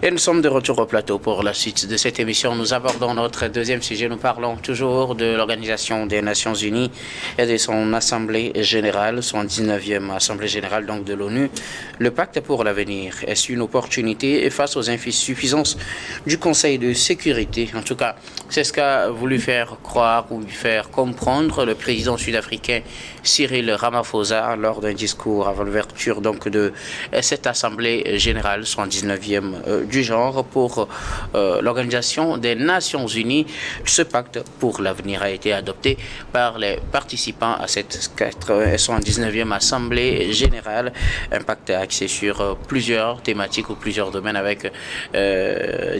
Et nous sommes de retour au plateau pour la suite de cette émission. Nous abordons notre deuxième sujet. Nous parlons toujours de l'Organisation des Nations Unies et de son Assemblée Générale, son 19e Assemblée Générale donc de l'ONU. Le pacte pour l'avenir, est-ce une opportunité face aux insuffisances du Conseil de sécurité? En tout cas, c'est ce qu'a voulu faire croire ou faire comprendre le président sud-africain Cyril Ramaphosa lors d'un discours avant l'ouverture donc de cette Assemblée Générale, son 19e du genre pour l'Organisation des Nations Unies. Ce pacte pour l'avenir a été adopté par les participants à cette 79e Assemblée Générale. Un pacte axé sur plusieurs thématiques ou plusieurs domaines avec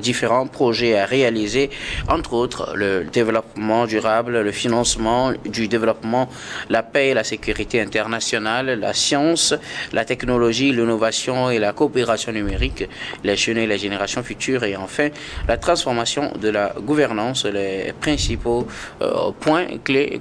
différents projets à réaliser, entre autres le développement durable, le financement du développement, la paix et la sécurité internationale, la science, la technologie, l'innovation et la coopération numérique, les jeunes et les générations futures, et enfin la transformation de la gouvernance, les principaux points clés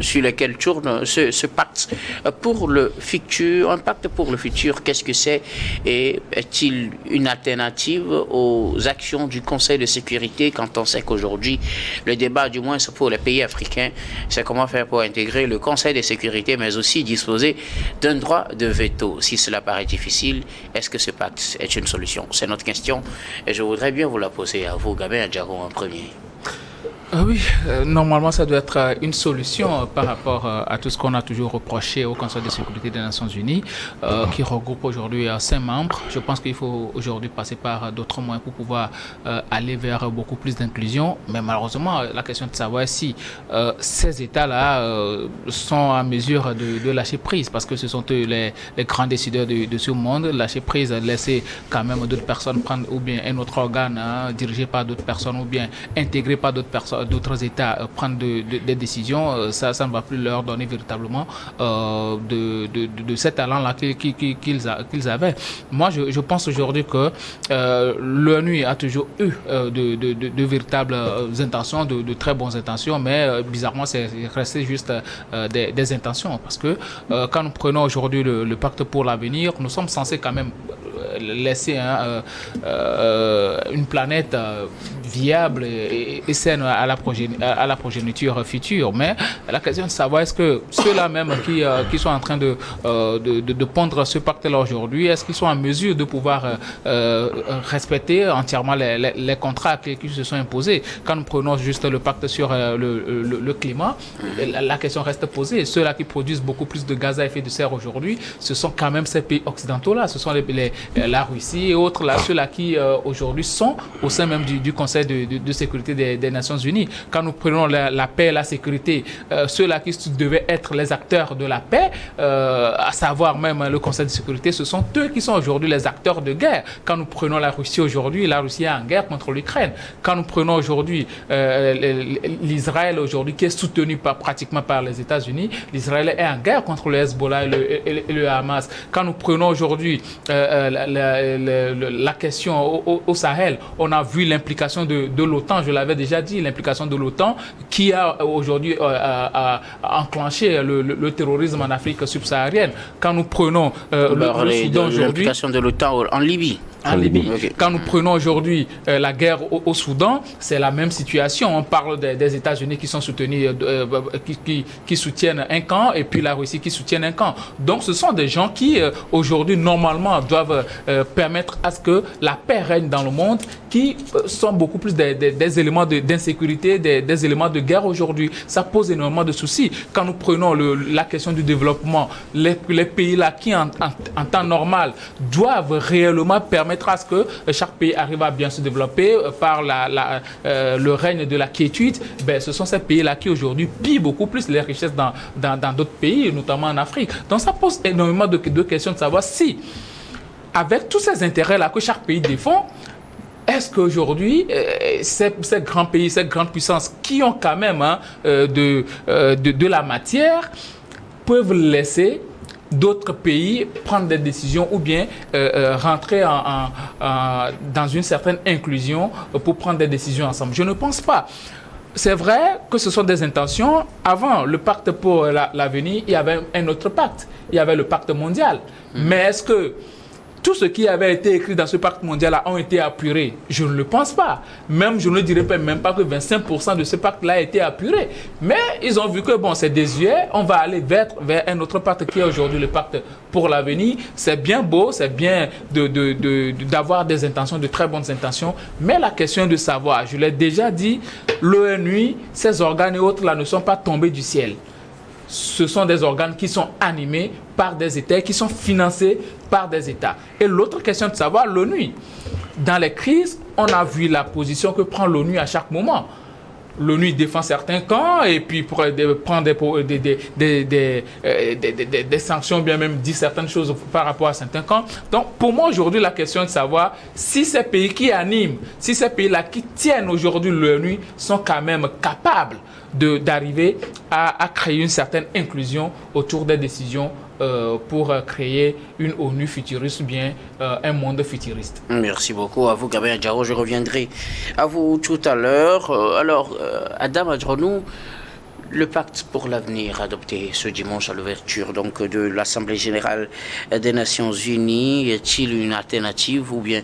sur lesquels tourne ce pacte pour le futur. Un pacte pour le futur, qu'est-ce que c'est et est-il une alternative aux actions du Conseil de sécurité quand on sait qu'aujourd'hui le débat, du moins pour les pays africains, c'est comment faire pour intégrer le Conseil de sécurité mais aussi disposer d'un droit de veto. Si cela paraît difficile, est-ce que ce pacte est une solution? C'est notre question et je voudrais bien vous la poser à vous, Gabin Adjaro, en premier. Oui, normalement ça doit être une solution par rapport à tout ce qu'on a toujours reproché au Conseil de sécurité des Nations Unies, qui regroupe aujourd'hui 5 membres. Je pense qu'il faut aujourd'hui passer par d'autres moyens pour pouvoir aller vers beaucoup plus d'inclusion. Mais malheureusement, la question de savoir si ces États-là sont en mesure de lâcher prise, parce que ce sont eux les grands décideurs de ce monde. Lâcher prise, laisser quand même d'autres personnes prendre, ou bien un autre organe dirigé par d'autres personnes, ou bien intégré par d'autres personnes, d'autres États prendre des décisions, ça ne va plus leur donner véritablement de ces talents-là qu'ils avaient. Moi, je pense aujourd'hui que l'ONU a toujours eu de véritables intentions, de très bonnes intentions, mais bizarrement, c'est resté juste des intentions. Parce que quand nous prenons aujourd'hui le pacte pour l'avenir, nous sommes censés quand même laisser une planète viable et saine à la progéniture future. Mais la question de savoir est-ce que ceux-là même qui sont en train de pondre ce pacte-là aujourd'hui, est-ce qu'ils sont en mesure de pouvoir respecter entièrement les contrats qui se sont imposés? Quand nous prenons juste le pacte sur le climat, la question reste posée. Ceux-là qui produisent beaucoup plus de gaz à effet de serre aujourd'hui, ce sont quand même ces pays occidentaux-là, ce sont la Russie et autres, là, ceux-là qui aujourd'hui sont au sein même du Conseil de sécurité des Nations Unies. Quand nous prenons la paix et la sécurité, ceux-là qui devaient être les acteurs de la paix, à savoir même le Conseil de sécurité, ce sont eux qui sont aujourd'hui les acteurs de guerre. Quand nous prenons la Russie aujourd'hui, la Russie est en guerre contre l'Ukraine. Quand nous prenons aujourd'hui l'Israël aujourd'hui, qui est soutenu pratiquement par les États-Unis, l'Israël est en guerre contre le Hezbollah et le Hamas. Quand nous prenons aujourd'hui la question au Sahel, on a vu l'implication de l'OTAN, je l'avais déjà dit, l'implication de l'OTAN qui a aujourd'hui enclenché le terrorisme en Afrique subsaharienne. Quand nous prenons le Soudan aujourd'hui... L'implication de l'OTAN en Libye. En Libye. Okay. Quand nous prenons aujourd'hui la guerre au Soudan, c'est la même situation. On parle des États-Unis qui sont soutenus, qui soutiennent un camp, et puis la Russie qui soutient un camp. Donc ce sont des gens qui aujourd'hui normalement doivent permettre à ce que la paix règne dans le monde, qui sont beaucoup plus des éléments d'insécurité, des éléments de guerre aujourd'hui. Ça pose énormément de soucis. Quand nous prenons la question du développement, les pays là qui en temps normal doivent réellement permettre à ce que chaque pays arrive à bien se développer par le règne de la quiétude, ce sont ces pays-là qui aujourd'hui pillent beaucoup plus les richesses dans d'autres pays, notamment en Afrique. Donc ça pose énormément de questions de savoir si, avec tous ces intérêts-là que chaque pays défend, est-ce qu'aujourd'hui, ces grands pays, ces grandes puissances qui ont quand même de la matière, peuvent laisser d'autres pays prendre des décisions ou bien rentrer dans une certaine inclusion pour prendre des décisions ensemble? Je ne pense pas. C'est vrai que ce sont des intentions. Avant le pacte pour l'avenir, il y avait un autre pacte. Il y avait le pacte mondial. Mais est-ce que tout ce qui avait été écrit dans ce pacte mondial ont été apurés? Je ne le pense pas. Même, je ne dirais même pas que 25% de ce pacte-là a été apuré. Mais ils ont vu que, bon, c'est désuet, on va aller vers un autre pacte qui est aujourd'hui le pacte pour l'avenir. C'est bien beau, c'est bien d'avoir des intentions, de très bonnes intentions, mais la question est de savoir, je l'ai déjà dit, l'ONU, ses organes et autres là ne sont pas tombés du ciel. Ce sont des organes qui sont animés par des États, qui sont financés par des États. Et l'autre question de savoir, l'ONU. Dans les crises, on a vu la position que prend l'ONU à chaque moment. L'ONU défend certains camps et puis prend des sanctions, bien même dit certaines choses par rapport à certains camps. Donc pour moi aujourd'hui la question est de savoir si ces pays qui animent, si ces pays-là qui tiennent aujourd'hui l'ONU sont quand même capables d'arriver à créer une certaine inclusion autour des décisions pour créer une ONU futuriste ou bien un monde futuriste. Merci beaucoup à vous, Gabriel Diarra. Je reviendrai à vous tout à l'heure. Adam Adronou, le pacte pour l'avenir adopté ce dimanche à l'ouverture donc de l'Assemblée générale des Nations Unies est-il une alternative ou bien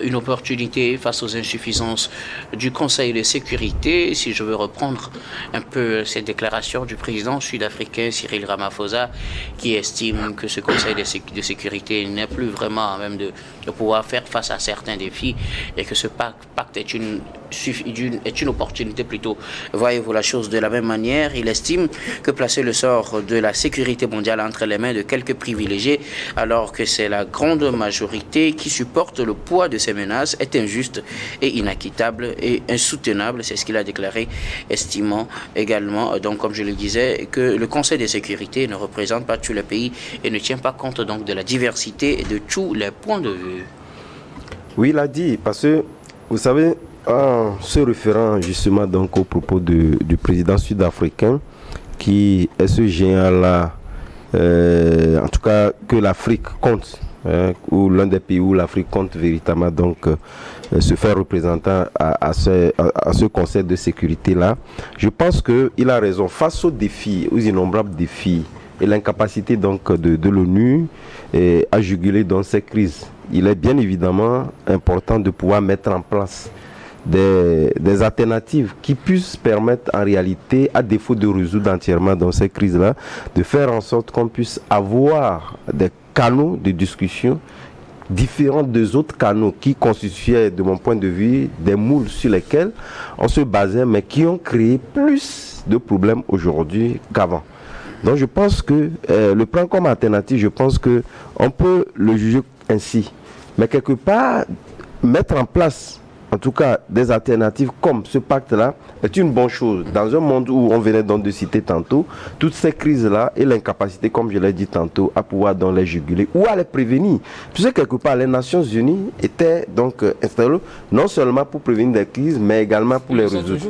une opportunité face aux insuffisances du Conseil de sécurité? Si je veux reprendre un peu cette déclaration du président sud-africain Cyril Ramaphosa qui estime que ce Conseil de sécurité n'est plus vraiment à même de pouvoir faire face à certains défis et que ce pacte est une opportunité plutôt. Voyez-vous la chose de la même manière? Il estime que placer le sort de la sécurité mondiale entre les mains de quelques privilégiés, alors que c'est la grande majorité qui supporte le poids de ces menaces, est injuste et inéquitable et insoutenable. C'est ce qu'il a déclaré, estimant également, donc comme je le disais, que le Conseil de sécurité ne représente pas tous les pays et ne tient pas compte donc de la diversité et de tous les points de vue. Oui, il a dit, parce que, vous savez, en se référant justement donc au propos du président sud-africain qui est ce géant-là, en tout cas que l'Afrique compte, ou l'un des pays où l'Afrique compte véritablement donc se faire représentant à ce conseil de sécurité-là, je pense qu'il a raison face aux défis, aux innombrables défis et l'incapacité donc de l'ONU à juguler dans ces crises. Il est bien évidemment important de pouvoir mettre en place des alternatives qui puissent permettre en réalité, à défaut de résoudre entièrement dans ces crises-là, de faire en sorte qu'on puisse avoir des canaux de discussion différents des autres canaux qui constituaient, de mon point de vue, des moules sur lesquels on se basait, mais qui ont créé plus de problèmes aujourd'hui qu'avant. Donc je pense que le plan comme alternative, je pense qu'on peut le juger ainsi. Mais quelque part, mettre en place en tout cas des alternatives comme ce pacte-là est une bonne chose. Dans un monde où on venait donc de citer tantôt, toutes ces crises-là et l'incapacité, comme je l'ai dit tantôt, à pouvoir donc les juguler ou à les prévenir. Puisque quelque part, les Nations Unies étaient donc installées non seulement pour prévenir des crises, mais également pour les résoudre.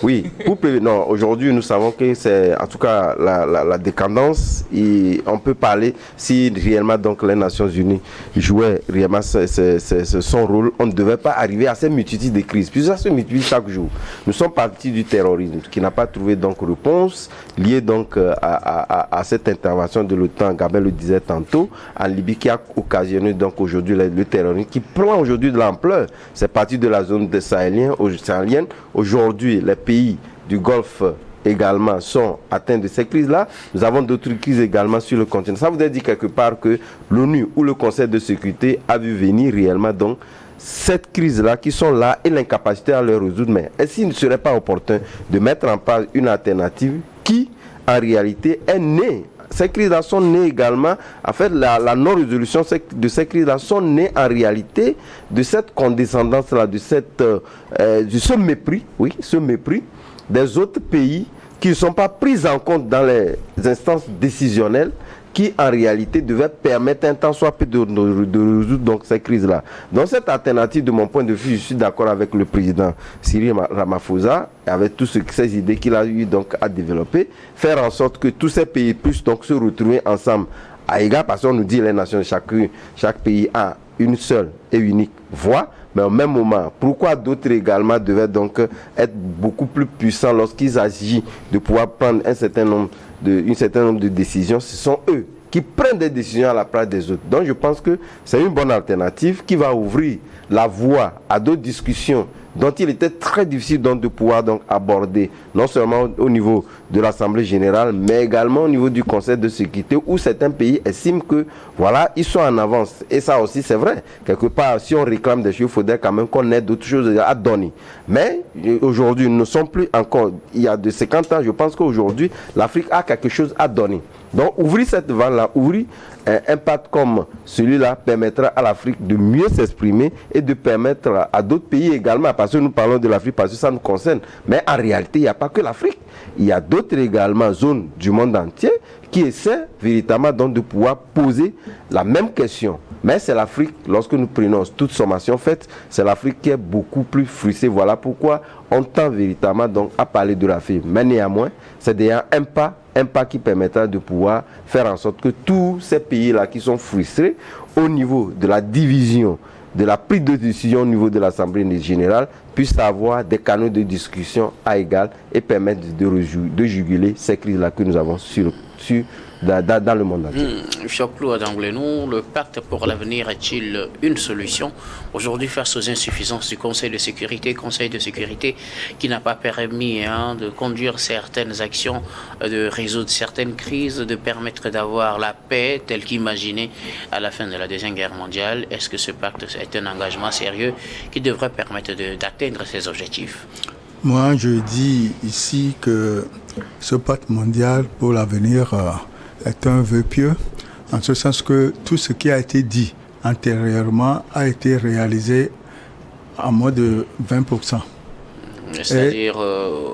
Oui, pour prévenir. Non, aujourd'hui, nous savons que c'est en tout cas la décadence et on peut parler si réellement donc les Nations Unies jouaient réellement son rôle, on ne devait pas arriver à ces multitudes de crises. Puis ça se multiplie chaque jour. Nous sommes partis du terrorisme qui n'a pas trouvé donc réponse liée donc à cette intervention de l'OTAN. Gabriel le disait tantôt, en Libye qui a occasionné donc aujourd'hui le terrorisme qui prend aujourd'hui de l'ampleur. C'est parti de la zone sahélienne. Aujourd'hui, les pays du Golfe également sont atteints de ces crises-là. Nous avons d'autres crises également sur le continent. Ça voudrait dire quelque part que l'ONU ou le Conseil de sécurité a vu venir réellement donc cette crise-là qui sont là et l'incapacité à les résoudre. Mais est-ce qu'il ne serait pas opportun de mettre en place une alternative qui, en réalité, est née? Ces crises-là sont nées également, en fait, la non-résolution de ces crises-là sont nées en réalité de cette condescendance-là, de ce mépris, oui, ce mépris des autres pays qui ne sont pas pris en compte dans les instances décisionnelles qui en réalité devait permettre un temps soit peu de résoudre donc ces crises-là. Donc cette alternative, de mon point de vue, je suis d'accord avec le président Cyril Ramaphosa, avec toutes ces idées qu'il a eu donc à développer, faire en sorte que tous ces pays puissent donc se retrouver ensemble à égard, parce qu'on nous dit les nations, chaque pays a une seule et unique voix, mais au même moment, pourquoi d'autres également devaient donc être beaucoup plus puissants lorsqu'il s'agit de pouvoir prendre un certain nombre de décisions? Ce sont eux qui prennent des décisions à la place des autres. Donc je pense que c'est une bonne alternative qui va ouvrir la voie à d'autres discussions dont il était très difficile donc de pouvoir donc aborder, non seulement au niveau de l'Assemblée générale, mais également au niveau du Conseil de sécurité, où certains pays estiment que, voilà, ils sont en avance. Et ça aussi, c'est vrai. Quelque part, si on réclame des choses, il faudrait quand même qu'on ait d'autres choses à donner. Mais aujourd'hui, nous ne sommes plus encore, il y a de 50 ans, je pense qu'aujourd'hui, l'Afrique a quelque chose à donner. Donc, ouvrir cette vanne-là, ouvrir un pacte comme celui-là permettra à l'Afrique de mieux s'exprimer et de permettre à d'autres pays également, parce que nous parlons de l'Afrique parce que ça nous concerne. Mais en réalité, il n'y a pas que l'Afrique. Il y a d'autres également zones du monde entier qui essaient véritablement donc de pouvoir poser la même question. Mais c'est l'Afrique, lorsque nous prenons toute sommation faite, c'est l'Afrique qui est beaucoup plus frustrée. Voilà pourquoi on tend véritablement donc à parler de l'Afrique. Mais néanmoins, c'est déjà un pas qui permettra de pouvoir faire en sorte que tous ces pays-là qui sont frustrés au niveau de la division, de la prise de décision au niveau de l'Assemblée générale, puissent avoir des canaux de discussion à égal et permettre de juguler ces crises-là que nous avons dans le monde entier. Choclou d'Anglenou, le pacte pour l'avenir est-il une solution aujourd'hui face aux insuffisances du Conseil de sécurité qui n'a pas permis de conduire certaines actions, de résoudre certaines crises, de permettre d'avoir la paix telle qu'imaginée à la fin de la Deuxième Guerre mondiale? Est-ce que ce pacte est un engagement sérieux qui devrait permettre d'atteindre ces objectifs? Moi, je dis ici que ce pacte mondial pour l'avenir est un vœu pieux, en ce sens que tout ce qui a été dit antérieurement a été réalisé à moins de 20%. C'est-à-dire,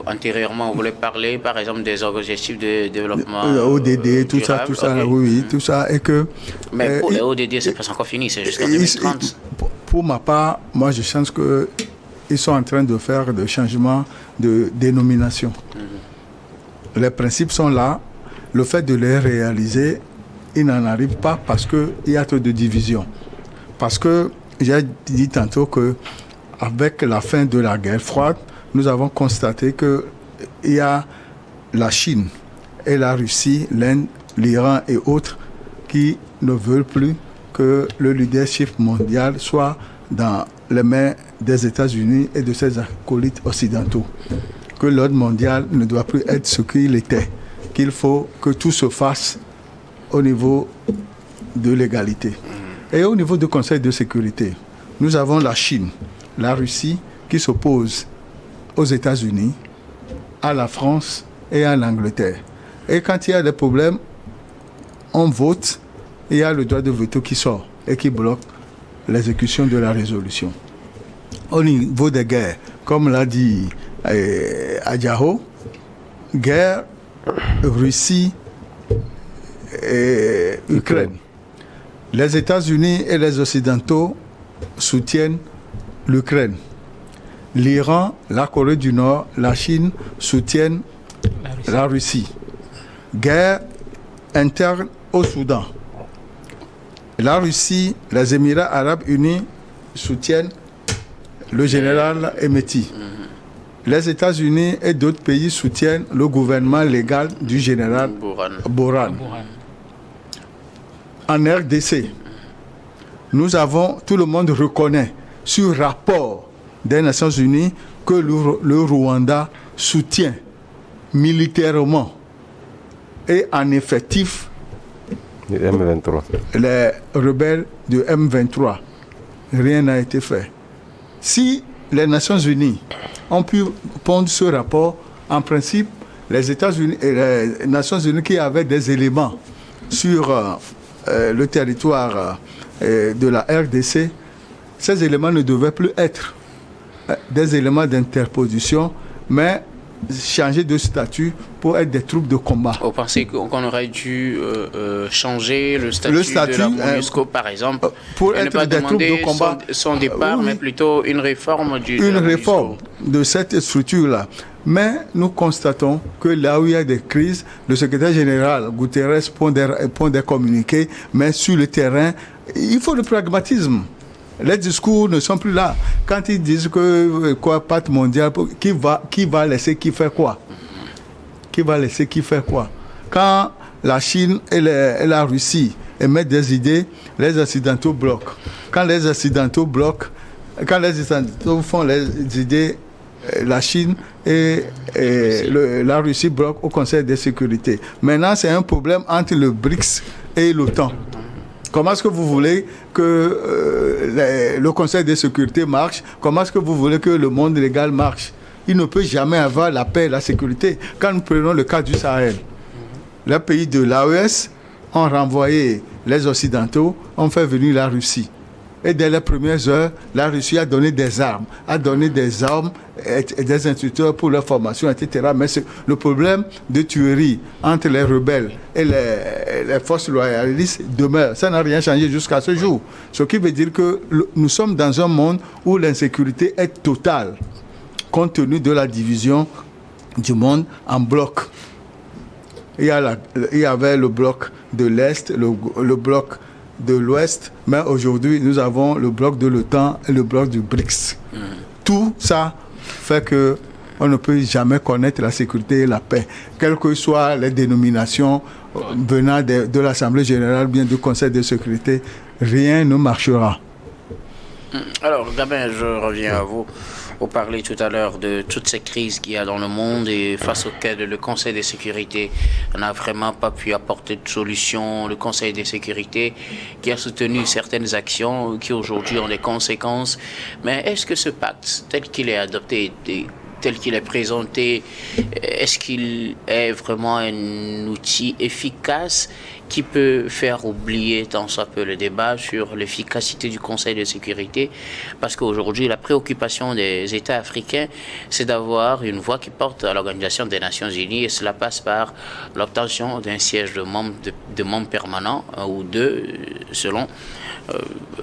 antérieurement, vous voulez parler, par exemple, des objectifs de développement ODD, tout durable, ça, okay. Oui, tout ça, et que... Mais pour les ODD, c'est pas encore fini, c'est jusqu'en 2030. Pour ma part, moi, je pense qu'ils sont en train de faire des changements de dénomination. Les principes sont là. Le fait de les réaliser, il n'en arrive pas parce qu'il y a trop de divisions. Parce que j'ai dit tantôt qu'avec la fin de la guerre froide, nous avons constaté qu'il y a la Chine et la Russie, l'Inde, l'Iran et autres qui ne veulent plus que le leadership mondial soit dans les mains des États-Unis et de ses acolytes occidentaux. Que l'ordre mondial ne doit plus être ce qu'il était. Qu'il faut que tout se fasse au niveau de l'égalité. Et au niveau du Conseil de sécurité, nous avons la Chine, la Russie qui s'opposent aux États-Unis, à la France et à l'Angleterre. Et quand il y a des problèmes, on vote et il y a le droit de veto qui sort et qui bloque l'exécution de la résolution. Au niveau des guerres, comme l'a dit Adjaho, guerre Russie et Ukraine. Les États-Unis et les Occidentaux soutiennent l'Ukraine. L'Iran, la Corée du Nord, la Chine soutiennent la Russie. Guerre interne au Soudan. La Russie, les Émirats arabes unis soutiennent le général Hemeti. Les États-Unis et d'autres pays soutiennent le gouvernement légal du général Boran. En RDC, tout le monde reconnaît sur rapport des Nations Unies que le Rwanda soutient militairement et en effectif M23. Les rebelles de M23. Rien n'a été fait. Si les Nations Unies ont pu pondre ce rapport, en principe, les États-Unis et les Nations Unies qui avaient des éléments sur le territoire de la RDC, ces éléments ne devaient plus être des éléments d'interposition, mais changer de statut pour être des troupes de combat. Vous pensez qu'on aurait dû changer le statut de la MONUSCO, par exemple, pour être des troupes de combat, son départ, mais plutôt une réforme de cette structure-là. Mais nous constatons que là où il y a des crises, le secrétaire général Guterres pond des communiqués, mais sur le terrain, il faut le pragmatisme. Les discours ne sont plus là. Quand ils disent que pacte mondial, qui va laisser qui faire quoi? Qui va laisser qui faire quoi? Quand la Chine et la Russie émettent des idées, les Occidentaux bloquent. Quand les Occidentaux font les idées, la Chine et la Russie bloquent au Conseil de sécurité. Maintenant, c'est un problème entre le BRICS et l'OTAN. Comment est-ce que vous voulez que le Conseil de sécurité marche? Comment est-ce que vous voulez que le monde légal marche? Il ne peut jamais avoir la paix et la sécurité. Quand nous prenons le cas du Sahel, les pays de l'AES ont renvoyé les Occidentaux, ont fait venir la Russie. Et dès les premières heures, la Russie a donné des armes et des instructeurs pour leur formation, etc. Mais le problème de tuerie entre les rebelles et les forces loyalistes demeure. Ça n'a rien changé jusqu'à ce jour. Ce qui veut dire que nous sommes dans un monde où l'insécurité est totale, compte tenu de la division du monde en blocs. Il y avait le bloc de l'Est, le bloc de l'Ouest, mais aujourd'hui, nous avons le bloc de l'OTAN et le bloc du BRICS. Tout ça fait qu'on ne peut jamais connaître la sécurité et la paix, quelles que soient les dénominations venant de l'Assemblée générale, bien du Conseil de sécurité, rien ne marchera. Alors, Gabin, je reviens à vous. Vous parlez tout à l'heure de toutes ces crises qu'il y a dans le monde et face auxquelles le Conseil de sécurité n'a vraiment pas pu apporter de solution. Le Conseil de sécurité qui a soutenu certaines actions qui aujourd'hui ont des conséquences. Mais est-ce que ce pacte, tel qu'il est adopté, tel qu'il est présenté, est-ce qu'il est vraiment un outil efficace qui peut faire oublier tant soit peu le débat sur l'efficacité du Conseil de sécurité? Parce qu'aujourd'hui, la préoccupation des États africains, c'est d'avoir une voix qui porte à l'Organisation des Nations Unies, et cela passe par l'obtention d'un siège de membre permanent, ou deux, selon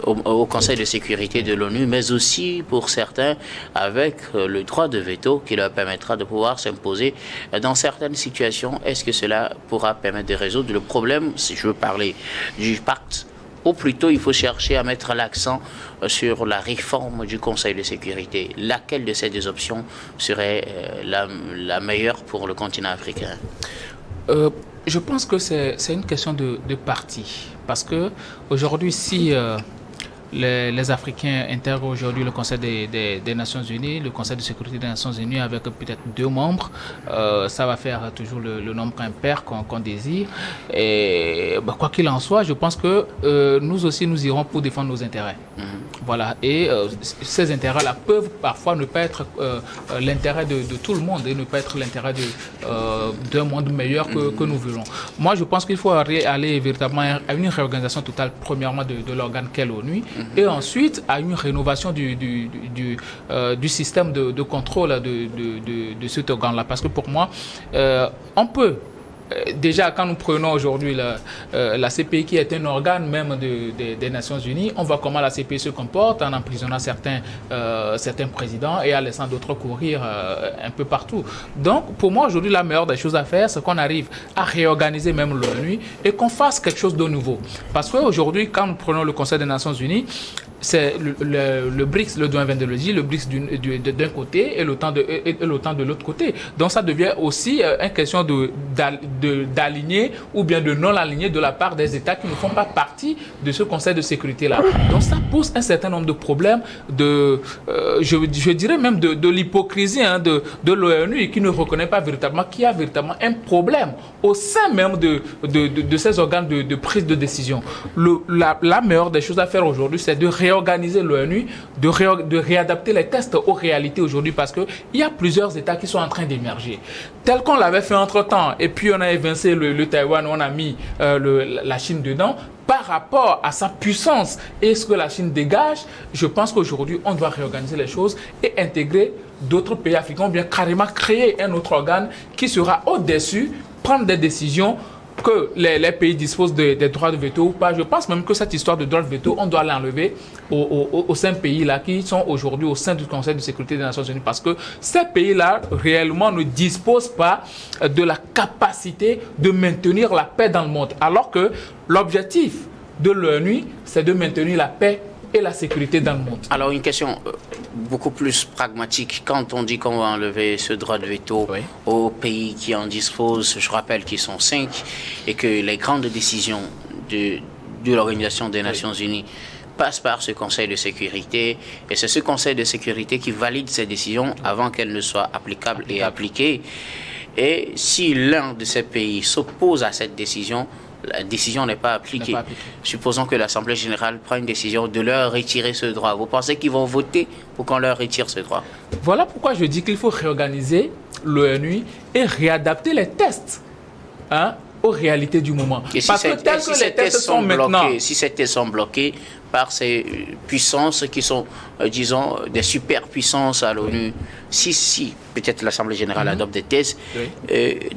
au Conseil de sécurité de l'ONU, mais aussi pour certains avec le droit de veto qui leur permettra de pouvoir s'imposer dans certaines situations. Est-ce que cela pourra permettre de résoudre le problème, si je veux parler du pacte, ou plutôt il faut chercher à mettre l'accent sur la réforme du Conseil de sécurité? Laquelle de ces deux options serait la meilleure pour le continent africain? Je pense que c'est une question de parti. Parce que aujourd'hui, si les Africains intègrent aujourd'hui le Conseil des Nations Unies, le Conseil de sécurité des Nations Unies avec peut-être 2 membres, ça va faire toujours le nombre impair qu'on désire. Et quoi qu'il en soit, je pense que nous aussi, nous irons pour défendre nos intérêts. Voilà. Et ces intérêts-là peuvent parfois ne pas être l'intérêt de tout le monde et ne pas être l'intérêt d'un monde meilleur que nous voulons. Moi, je pense qu'il faut aller véritablement à une réorganisation totale, premièrement de l'organe qu'est l'ONU, et ensuite à une rénovation du système de contrôle de cet organe-là. Parce que pour moi, on peut... Déjà, quand nous prenons aujourd'hui la CPI, qui est un organe même des Nations Unies, on voit comment la CPI se comporte en emprisonnant certains présidents et en laissant d'autres courir un peu partout. Donc, pour moi, aujourd'hui, la meilleure des choses à faire, c'est qu'on arrive à réorganiser même l'ONU et qu'on fasse quelque chose de nouveau. Parce qu'aujourd'hui, quand nous prenons le Conseil des Nations Unies, c'est le BRICS, le doyen vient de le dire, le BRICS d'un côté et l'OTAN de l'autre côté. Donc ça devient aussi une question d'aligner ou bien de non-aligner de la part des États qui ne font pas partie de ce Conseil de sécurité-là. Donc ça pose un certain nombre de problèmes, je dirais même de l'hypocrisie de l'ONU, qui ne reconnaît pas véritablement qu'il y a véritablement un problème au sein même de ces organes de prise de décision. La meilleure des choses à faire aujourd'hui, c'est de réorganiser l'ONU, de réadapter les tests aux réalités aujourd'hui, parce qu'il y a plusieurs États qui sont en train d'émerger. Tel qu'on l'avait fait entre-temps, et puis on a évincé le Taïwan, on a mis la Chine dedans. Par rapport à sa puissance et ce que la Chine dégage, je pense qu'aujourd'hui, on doit réorganiser les choses et intégrer d'autres pays africains, ou bien carrément créer un autre organe qui sera au-dessus, prendre des décisions que les pays disposent des droits de veto ou pas. Je pense même que cette histoire de droit de veto, on doit l'enlever aux 5 pays-là qui sont aujourd'hui au sein du Conseil de sécurité des Nations Unies, parce que ces pays-là réellement ne disposent pas de la capacité de maintenir la paix dans le monde, alors que l'objectif de l'ONU, c'est de maintenir la paix et la sécurité dans le monde. Alors une question, beaucoup plus pragmatique. Quand on dit qu'on va enlever ce droit de veto aux pays qui en disposent, je rappelle qu'ils sont 5, et que les grandes décisions de l'Organisation des Nations Unies passe par ce Conseil de sécurité, et c'est ce Conseil de sécurité qui valide ces décisions avant qu'elles ne soient applicables et appliquées. Et si l'un de ces pays s'oppose à cette décision, la décision n'est pas appliquée. Supposons que l'Assemblée générale prend une décision de leur retirer ce droit. Vous pensez qu'ils vont voter pour qu'on leur retire ce droit? Voilà pourquoi je dis qu'il faut réorganiser l'ONU et réadapter les tests aux réalités du moment. Et si Parce que tels que les tests sont maintenant... Si ces tests sont bloqués par ces puissances qui sont, disons, des superpuissances à l'ONU, si peut-être l'Assemblée générale adopte des tests,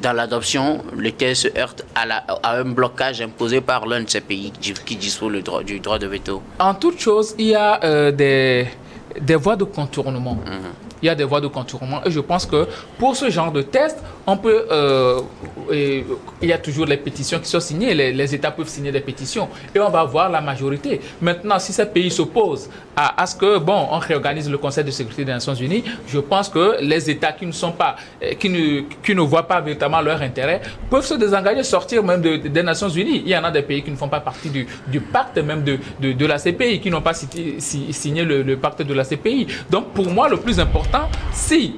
dans l'adoption, les tests se heurtent à un blocage imposé par l'un de ces pays qui dispose du droit de veto. En toute chose, il y a des voies de contournement. Il y a des voies de contournement et je pense que pour ce genre de test, on peut, il y a toujours les pétitions qui sont signées, les États peuvent signer des pétitions et on va voir la majorité. Maintenant, si ces pays s'opposent à ce que, on réorganise le Conseil de sécurité des Nations Unies, je pense que les États qui ne sont pas, qui ne voient pas véritablement leur intérêt, peuvent se désengager, sortir même des Nations Unies. Il y en a des pays qui ne font pas partie du pacte même de la CPI, qui n'ont pas signé le pacte de la CPI. Donc pour moi, le plus important, si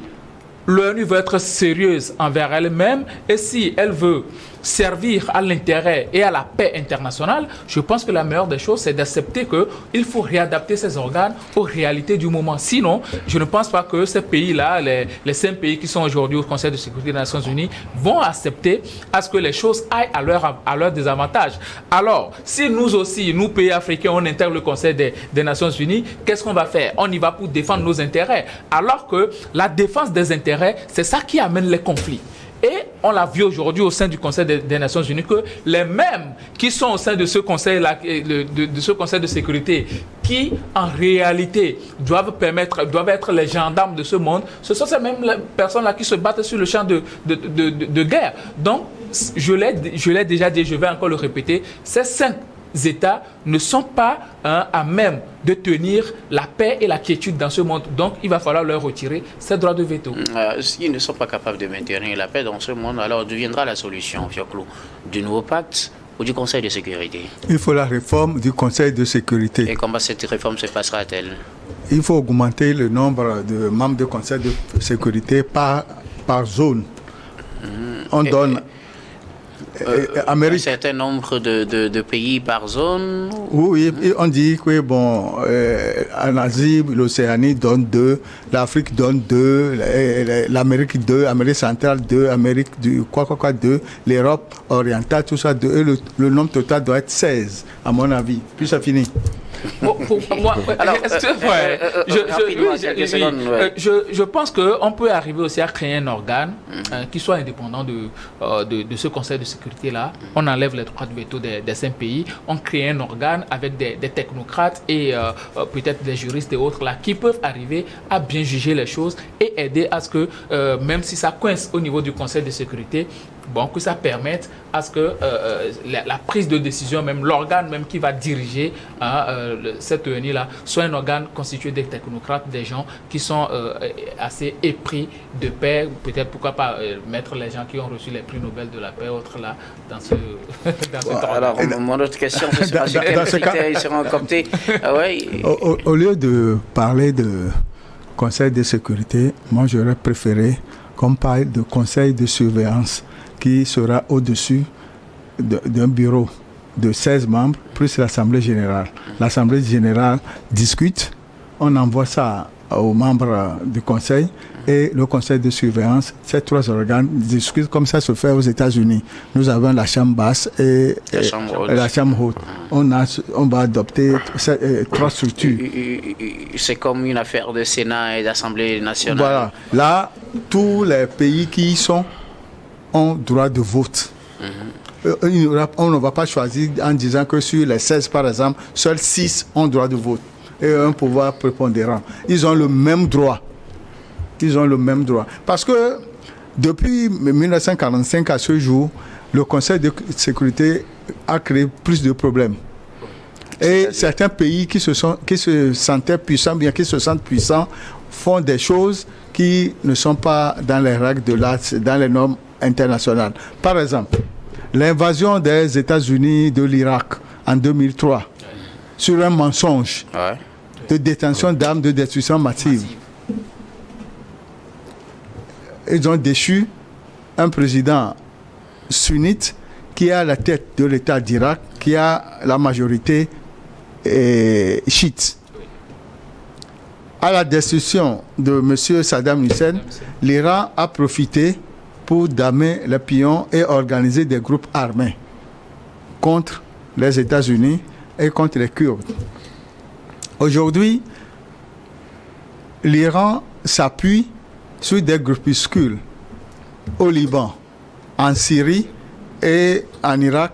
l'ONU veut être sérieuse envers elle-même et si elle veut servir à l'intérêt et à la paix internationale, je pense que la meilleure des choses, c'est d'accepter qu'il faut réadapter ces organes aux réalités du moment. Sinon, je ne pense pas que ces pays-là, les 5 pays qui sont aujourd'hui au Conseil de sécurité des Nations Unies, vont accepter à ce que les choses aillent à leur désavantage. Alors, si nous aussi, nous pays africains, on intègre le Conseil des Nations Unies, qu'est-ce qu'on va faire? On y va pour défendre nos intérêts. Alors que la défense des intérêts, c'est ça qui amène les conflits. Et on l'a vu aujourd'hui au sein du Conseil des Nations Unies que les mêmes qui sont au sein de ce Conseil-là, de ce Conseil de sécurité, qui en réalité doivent être les gendarmes de ce monde, ce sont ces mêmes personnes-là qui se battent sur le champ de guerre. Donc, je l'ai déjà dit, je vais encore le répéter, ces 5 États ne sont pas à même de tenir la paix et la quiétude dans ce monde. Donc, il va falloir leur retirer ces droits de veto. S'ils ne sont pas capables de maintenir la paix dans ce monde, alors deviendra la solution, Fioclo, du nouveau pacte ou du Conseil de sécurité? Il faut la réforme du Conseil de sécurité. Et comment cette réforme se passera-t-elle? Il faut augmenter le nombre de membres du Conseil de sécurité par zone. On donne... un certain nombre de pays par zone? Oui, on dit que en Asie, l'Océanie donne 2, l'Afrique donne 2, l'Amérique 2, Amérique centrale 2, Amérique du 2, l'Europe orientale, tout ça 2, et le nombre total doit être 16, à mon avis. Puis ça finit. Pour moi, je pense qu'on peut arriver aussi à créer un organe qui soit indépendant de ce Conseil de sécurité-là. On enlève les droits de veto des 5 pays, on crée un organe avec des technocrates et peut-être des juristes et autres là qui peuvent arriver à bien juger les choses et aider à ce que, même si ça coince au niveau du Conseil de sécurité, que ça permette à ce que la prise de décision, même l'organe même qui va diriger cette ONU-là, soit un organe constitué des technocrates, des gens qui sont assez épris de paix, peut-être pourquoi pas mettre les gens qui ont reçu les prix Nobel de la paix, autres là, dans ce organe. Alors, mon autre question, c'est sur quels critères ils seront cooptés. Au lieu de parler de Conseil de sécurité, moi j'aurais préféré qu'on parle de Conseil de surveillance, qui sera au-dessus d'un bureau de 16 membres, plus l'Assemblée générale. L'Assemblée générale discute, on envoie ça aux membres du Conseil, et le Conseil de surveillance, ces 3 organes discutent comme ça se fait aux États-Unis. Nous avons la Chambre basse et la Chambre haute. On va adopter 3 structures. C'est comme une affaire de Sénat et d'Assemblée nationale. Voilà. Là, tous les pays qui y sont ont droit de vote. On ne va pas choisir en disant que sur les 16, par exemple, seuls 6 ont droit de vote et un pouvoir prépondérant. Ils ont le même droit. Parce que depuis 1945 à ce jour, le Conseil de sécurité a créé plus de problèmes. Et certains pays qui se sentaient puissants, bien qu'ils se sentent puissants, font des choses qui ne sont pas dans les règles de l'art, dans les normes internationales. Par exemple, l'invasion des États-Unis de l'Irak en 2003 sur un mensonge de détention d'armes de destruction massive. Ils ont déchu un président sunnite qui est à la tête de l'État d'Irak, qui a la majorité chiite. À la destruction de M. Saddam Hussein, l'Iran a profité pour damer les pions et organiser des groupes armés contre les États-Unis et contre les Kurdes. Aujourd'hui, l'Iran s'appuie sur des groupuscules au Liban, en Syrie et en Irak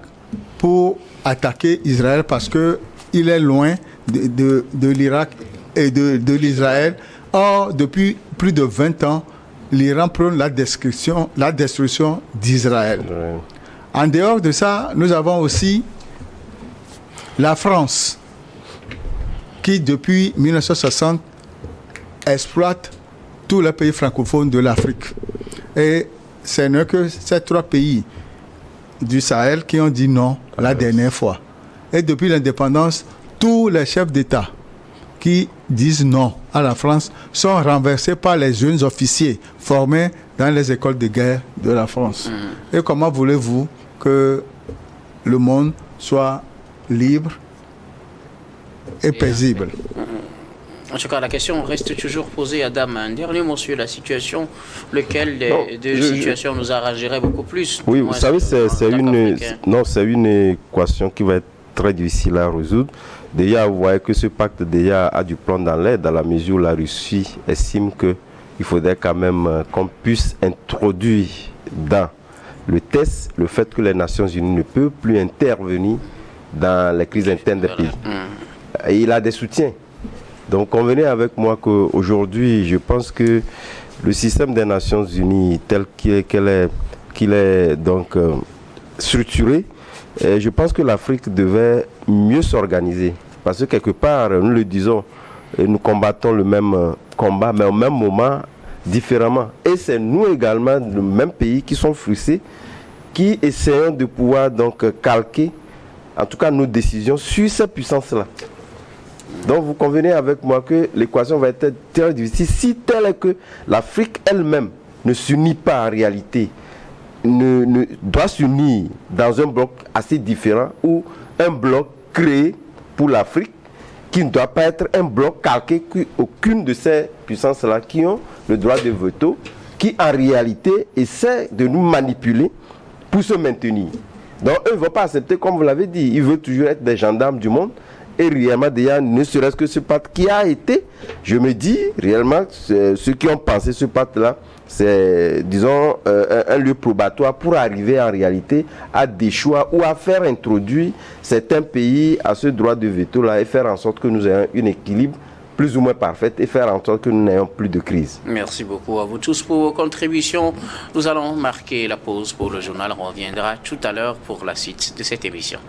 pour attaquer Israël parce qu'il est loin de l'Irak et de l'Israël. Or, depuis plus de 20 ans, l'Iran prône la destruction d'Israël. Ouais. En dehors de ça, nous avons aussi la France qui, depuis 1960, exploite tous les pays francophones de l'Afrique. Et ce n'est que ces 3 pays du Sahel qui ont dit non la dernière fois. Et depuis l'indépendance, tous les chefs d'État qui disent non à la France sont renversés par les jeunes officiers formés dans les écoles de guerre de la France. Et comment voulez-vous que le monde soit libre et paisible? En tout cas, la question reste toujours posée, Adam. Un dernier mot sur la situation, lequel des deux situations nous arrangerait beaucoup plus? Oui, vous savez, c'est une équation qui va être très difficile à résoudre. Déjà, vous voyez que ce pacte déjà a du plomb dans l'air, dans la mesure où la Russie estime qu'il faudrait quand même qu'on puisse introduire dans le test le fait que les Nations Unies ne peuvent plus intervenir dans les crises internes des pays. Et il a des soutiens. Donc convenez avec moi qu'aujourd'hui, je pense que le système des Nations Unies tel qu'il est donc structuré, je pense que l'Afrique devait mieux s'organiser. Parce que quelque part, nous le disons, nous combattons le même combat, mais au même moment, différemment. Et c'est nous également, le même pays, qui sont frustrés, qui essayons de pouvoir donc calquer, en tout cas nos décisions, sur ces puissances-là. Donc vous convenez avec moi que l'équation va être très difficile si tel est que l'Afrique elle-même ne s'unit pas en réalité, ne doit s'unir dans un bloc assez différent ou un bloc créé pour l'Afrique qui ne doit pas être un bloc calqué qu'aucune de ces puissances-là qui ont le droit de veto, qui en réalité essaient de nous manipuler pour se maintenir. Donc eux ne vont pas accepter, comme vous l'avez dit, ils veulent toujours être des gendarmes du monde. Et réellement, déjà, ne serait-ce que ce pacte qui a été, je me dis, réellement, ceux qui ont pensé ce pacte-là, c'est, disons, un lieu probatoire pour arriver en réalité à des choix ou à faire introduire certains pays à ce droit de veto-là et faire en sorte que nous ayons un équilibre plus ou moins parfait et faire en sorte que nous n'ayons plus de crise. Merci beaucoup à vous tous pour vos contributions. Nous allons marquer la pause pour le journal. On reviendra tout à l'heure pour la suite de cette émission.